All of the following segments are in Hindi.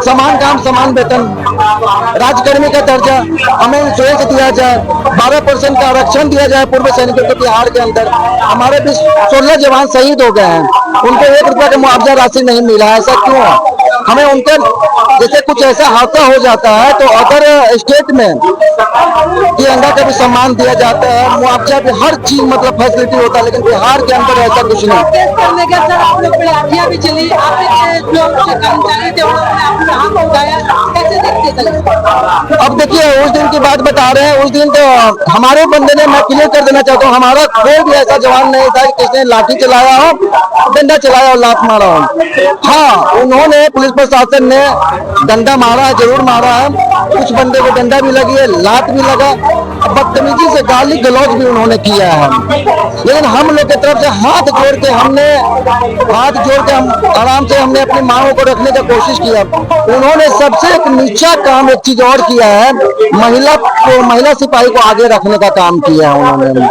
समान काम समान वेतन, राज्यकर्मी का दर्जा, हमें इंश्योरेंस दिया जाए, 12% का आरक्षण दिया जाए पूर्व सैनिकों को। बिहार के अंदर हमारे भी 16 जवान शहीद हो गए हैं, उनको 1 रुपया का मुआवजा राशि नहीं मिला है। ऐसा क्यों है? हमें उनके जैसे कुछ ऐसा हादसा हो जाता है तो अदर स्टेट में तिरंगा का भी सम्मान दिया जाता है, मुआवजा भी, हर चीज मतलब फैसिलिटी होता है, लेकिन बिहार के अंदर ऐसा कुछ नहीं। भी चली, आपने जो कर्मचारी थे उन्होंने आपको यहाँ पहुँचाया, कैसे देखते थे? अब देखिए, उस दिन की बात बता रहे हैं, उस दिन तो हमारे बंदे ने, मैं क्लियर कर देना चाहता हूँ, हमारा कोई भी ऐसा जवान नहीं था कि किसने लाठी चलाया हो, डंडा चलाया हो, लात मारा हो। हाँ, उन्होंने, पुलिस प्रशासन ने डंडा मारा है, जरूर मारा है, कुछ बंदे को डंडा भी लगी है, लात भी लगा, बदतमीजी से गाली गलौज भी उन्होंने किया है। लेकिन हम लोग की तरफ से हाथ जोड़ के हम आराम से हमने अपनी मांगों को रखने की कोशिश किया। उन्होंने सबसे एक नीचा काम एक चीज और किया है, महिला सिपाही को आगे रखने का काम किया है उन्होंने।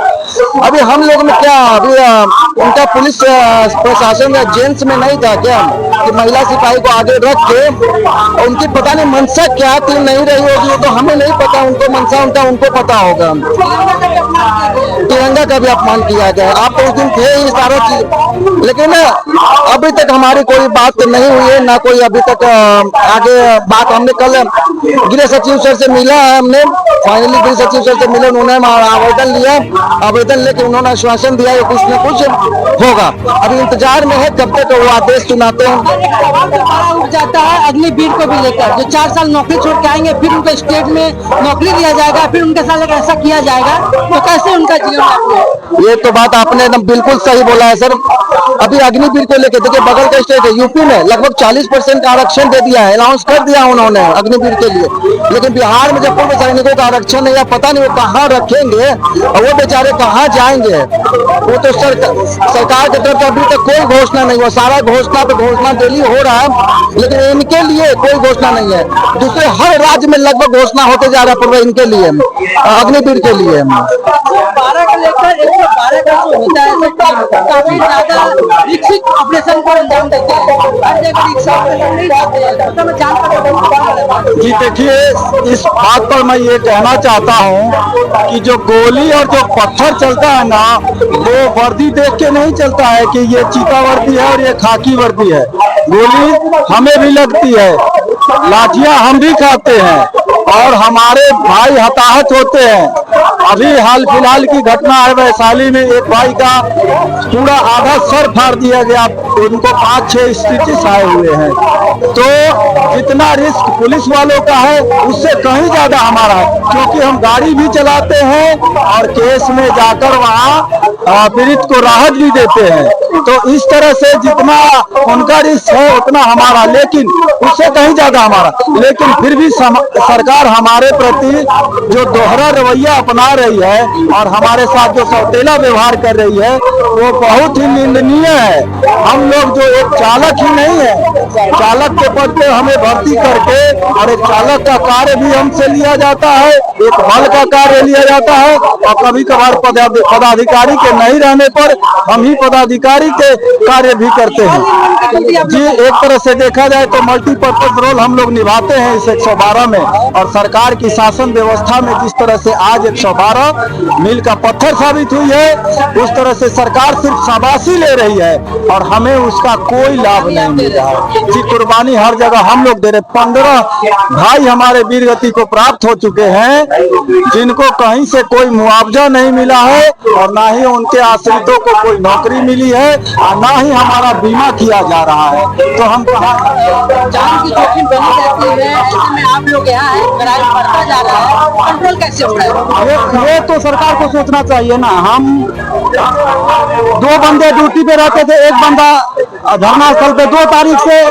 अभी हम लोग में क्या, अभी उनका पुलिस प्रशासन या जेंट्स में नहीं था क्या कि महिला सिपाही को आगे रख के, उनकी पता नहीं मनसा क्या थी, नहीं रही होगी तो हमें नहीं पता, उनको मनसा उनको पता होगा। तिरंगा का भी अपमान किया गया। आप तो उस दिन थे ही, सारा चीज, लेकिन अभी तक हमारी कोई बात नहीं हुई है, ना कोई अभी तक आगे बात। हमने कल गृह सचिव सर से मिला है, हमने फाइनली गृह सचिव सर से मिले, उन्होंने आवेदन लिया, आवेदन लेके उन्होंने आश्वासन दिया है कुछ न कुछ होगा। अभी इंतजार में है कब तक वो आदेश सुनाते हैं। उठ जाता है अग्निवीर को भी लेकर, जो 4 साल नौकरी छोड़ के आएंगे, फिर उनको स्टेट में नौकरी दिया जाएगा, फिर उनके साथ ऐसा किया जाएगा, तो कैसे उनका जीवन? ये तो बात आपने एकदम बिल्कुल सही बोला है सर। अभी अग्निवीर को लेकर देखिए, बगल का स्टेट है यूपी में लगभग 40% का आरक्षण दे दिया है, अनाउंस कर दिया उन्होंने अग्निवीर के लिए, लेकिन बिहार में जब पूर्व सैनिकों का आरक्षण नहीं है, पता नहीं वो कहाँ रखेंगे और वो बेचारे कहाँ जाएंगे। वो तो सरकार की तरफ से अभी तक कोई घोषणा नहीं हुआ, सारा घोषणा पे घोषणा डेली हो रहा है, लेकिन इनके लिए कोई घोषणा नहीं है। दूसरे हर राज्य में लगभग घोषणा होते जा रहा है पूर्व इनके लिए, अग्निवीर के लिए। 12 का लेकर 112 का जो होता है, काफी ज्यादा विकसित ऑपरेशन को अंजाम देते हैं, हर जगह रिक्शा ऑपरेशन नहीं जाते हैं, तो मैं जानकर। जी देखिए, इस बात पर मैं ये कहना चाहता हूँ कि जो गोली और जो पत्थर चलता है ना, वो वर्दी देख के नहीं चलता है कि ये चीता वर्दी है और ये खाकी वर्दी है। गोली हमें भी लगती है, लाठियां हम भी खाते हैं और हमारे भाई हताहत होते हैं। अभी हाल फिलहाल की घटना है वैशाली में, एक भाई का पूरा आधा सर फाड़ दिया गया, उनको 5-6 स्टिचेस आए हुए हैं। तो जितना रिस्क पुलिस वालों का है उससे कहीं ज्यादा हमारा है, क्योंकि हम गाड़ी भी चलाते हैं और केस में जाकर वहाँ पीड़ित को राहत भी देते हैं। तो इस तरह से जितना उनका रिस्क है उतना हमारा, लेकिन उससे कहीं ज्यादा हमारा। लेकिन फिर भी सरकार हमारे प्रति जो दोहरा रवैया अपना रही है और हमारे साथ जो सौतेला व्यवहार कर रही है, वो बहुत ही निंदनीय है। हम लोग जो एक चालक ही नहीं है, चालक के पद पे हमें भर्ती करके और एक चालक का कार्य भी हमसे लिया जाता है, एक बल का कार्य लिया जाता है, और कभी कभार पदाधिकारी के नहीं रहने पर हम ही पदाधिकारी के कार्य भी करते हैं। जी, एक तरह से देखा जाए तो मल्टीपर्पज रोल हम लोग निभाते हैं इस 112 में। और सरकार की शासन व्यवस्था में जिस तरह से आज 112 मील का पत्थर साबित हुई है, उस तरह से सरकार सिर्फ शाबाशी ले रही है और हमें उसका कोई लाभ नहीं मिल रहा है। जी, कुर्बानी हर जगह हम लोग दे रहे। 15 भाई हमारे वीरगति को प्राप्त हो चुके हैं, जिनको कहीं से कोई मुआवजा नहीं मिला है और ना ही उनके आश्रितों को कोई नौकरी मिली है और ना ही हमारा बीमा किया जा रहा है। तो हम कहाँ जान की जोखिम बनी रहती है, ऐसे में आप लोग यहाँ है, क्राइम बढ़ता जा रहा है, कंट्रोल कैसे हो रहा है? ये तो सरकार को सोचना चाहिए ना। हम 2 बंदे ड्यूटी पे रहते थे, एक बंदा धरना स्थल पे 2 तारीख से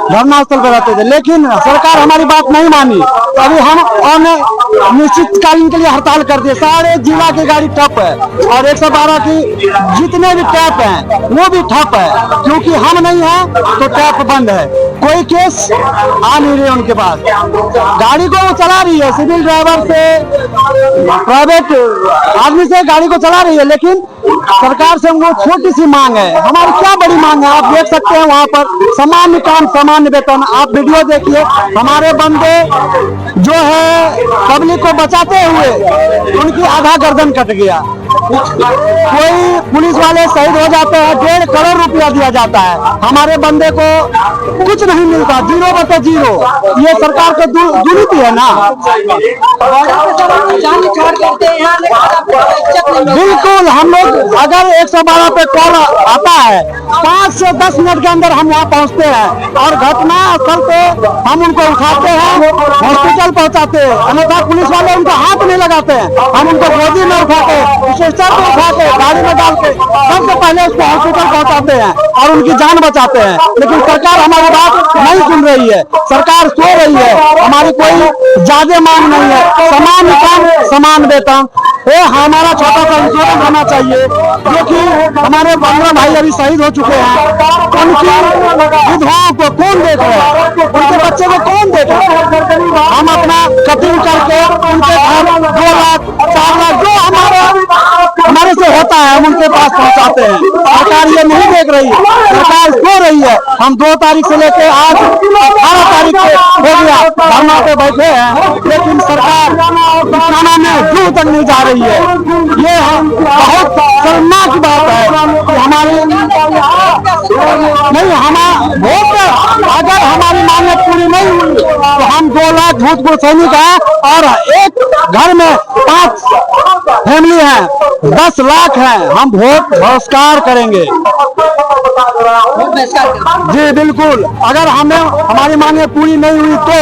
धरना स्थल पे रहते थे, लेकिन सरकार हमारी बात नहीं मानी। तो अभी हम अनिश्चितकालीन के लिए हड़ताल कर दिए। सारे जिला की गाड़ी ठप है और 112 की जितने भी टैप हैं वो भी ठप है, क्योंकि हम नहीं है तो टैप बंद है। कोई केस आ नहीं रहे उनके पास। गाड़ी को वो चला रही है, सिविल ड्राइवर से प्राइवेट आदमी से गाड़ी को चला रही है, लेकिन सरकार से हमको छोटी सी मांग है। हमारी क्या बड़ी मांग है, आप देख सकते हैं वहाँ पर सामान्य काम सामान्य वेतन। आप वीडियो देखिए, हमारे बंदे जो है पब्लिक को बचाते हुए उनकी आधा गर्दन कट गया। कोई पुलिस वाले शहीद हो जाते हैं, 1.5 करोड़ रुपया दिया जाता है, हमारे बंदे को कुछ नहीं मिलता, 0/0। ये सरकार को दुर्नीति है ना। जान छोड़ करते हैं यहाँ, लेकिन आपको इज्जत नहीं मिलती। बिल्कुल, हम लोग अगर 112 पे कॉल आता है 5 से 10 मिनट के अंदर हम वहाँ पहुँचते हैं और घटना स्थल पे हम उनको उठाते हैं, हॉस्पिटल पहुँचाते हैं। अन्यथा पुलिस वाले उनको हाथ नहीं लगाते हैं, हम उनको गोदी में उठाते हैं, स्ट्रेचर पे उठा के गाड़ी में डाल के सबसे पहले उसको हॉस्पिटल पहुँचाते हैं और उनकी जान बचाते हैं। लेकिन सरकार हमारी बात नहीं सुन रही है, सरकार सो रही है। हमारी कोई ज्यादा मांग नहीं है, समान काम समान वेतन। ये हमारा छोटा सा इंश्योरेंस होना चाहिए, जो कि हमारे 15 भाई अभी शहीद हो चुके हैं, उनकी विधवाओं को कौन देख रहा है, उनके बच्चे को कौन देख रहा है। हम अपना कटिंग करके उनके घर 2 लाख 4 लाख जो हमारे से होता है हम उनके पास पहुंचाते हैं। सरकार ये नहीं देख रही है, सरकार सो रही है। हम 2 तारीख से लेके आज 18 तारीख से हो गया धरना पे बैठे हैं, लेकिन सरकार थाना में दूर तक नहीं जा रही है। ये हम बहुत शर्मनाक की बात है कि हमारी नहीं, वोट अगर हमारी मांगे पूरी नहीं हुई तो हम 2 लाख भूतपूर्व सैनिक हैं और एक घर में 5 फैमिली है, 10 लाख है, हम वोट बहिष्कार करेंगे। जी बिल्कुल, अगर हमें हमारी मांगे पूरी नहीं हुई तो